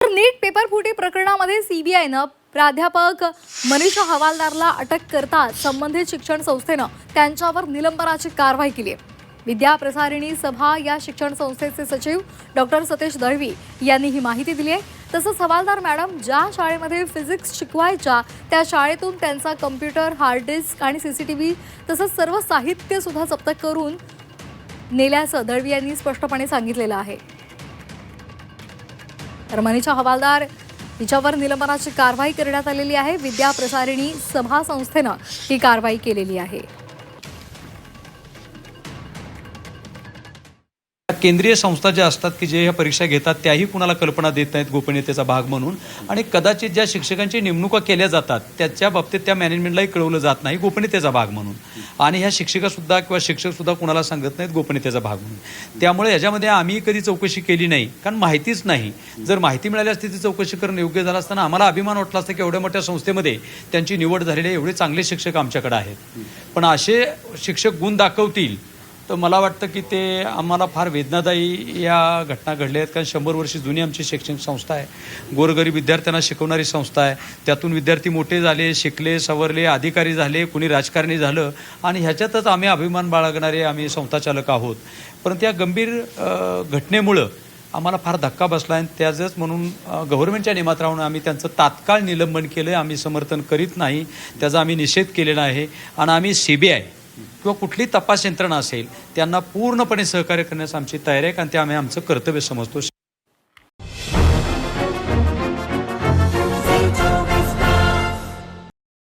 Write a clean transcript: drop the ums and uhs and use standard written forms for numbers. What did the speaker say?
तर नीट पेपर फुटी प्रकरणामध्ये सीबीआयनं प्राध्यापक मनीषा हवालदारला अटक करताच संबंधित शिक्षण संस्थेनं त्यांच्यावर निलंबनाची कारवाई केली आहे। विद्या प्रसारिणी सभा या शिक्षण संस्थेचे सचिव डॉक्टर सतेश दळवी यांनी ही माहिती दिली आहे। तसंच हवालदार मॅडम ज्या शाळेमध्ये फिजिक्स शिकवायच्या त्या शाळेतून त्यांचा कम्प्युटर, हार्ड डिस्क आणि सीसीटीव्ही तसंच सर्व साहित्य सुद्धा जप्त करून नेल्याचं दळवी यांनी स्पष्टपणे सांगितलेलं आहे। तर मनीषा हवालदार हिच्यावर निलंबनाची कारवाई करण्यात आलेली आहे। विद्या प्रसारिणी सभा संस्थेनं ही कारवाई केलेली आहे। केंद्रीय संस्था ज्या असतात की जे ह्या परीक्षा घेतात त्याही कुणाला कल्पना देत नाहीत गोपनीयतेचा भाग म्हणून, आणि कदाचित ज्या शिक्षकांची नेमणुका केल्या जातात त्याच्या बाबतीत त्या मॅनेजमेंटलाही कळवलं जात नाही गोपनीयतेचा भाग म्हणून, आणि ह्या शिक्षिकासुद्धा किंवा शिक्षकसुद्धा कुणाला सांगत नाहीत गोपनीयतेचा भाग म्हणून। त्यामुळे याच्यामध्ये आम्ही कधी चौकशी केली नाही, कारण माहितीच नाही। जर माहिती मिळाली असती ती चौकशी करणं योग्य झालं असताना आम्हाला अभिमान वाटला असता की एवढ्या मोठ्या संस्थेमध्ये त्यांची निवड झालेली एवढे चांगले शिक्षक आमच्याकडे आहेत, पण असे शिक्षक गुण दाखवतील तर मला वाटतं की ते आम्हाला फार वेदनादायी या घटना घडल्या आहेत। कारण 100 वर्ष जुनी आमची शैक्षणिक संस्था आहे, गोरगरीब विद्यार्थ्यांना शिकवणारी संस्था आहे। त्यातून विद्यार्थी मोठे झाले, शिकले, सवरले, अधिकारी झाले, कुणी राजकारणी झालं, आणि ह्याच्यातच आम्ही अभिमान बाळगणारे आम्ही संस्थाचालक आहोत। परंतु या गंभीर घटनेमुळं आम्हाला फार धक्का बसला आहे। त्याचंच म्हणून गव्हर्नमेंटच्या नियमात राहून आम्ही त्यांचं तात्काळ निलंबन केलं। आम्ही समर्थन करीत नाही, त्याचा आम्ही निषेध केलेला आहे, आणि आम्ही सीबीआय किंवा कुठली तपास यंत्रणा असेल त्यांना पूर्णपणे सहकार्य करण्यास आमची तयारी आहे, कारण ते आम्ही आमचं कर्तव्य समजतो।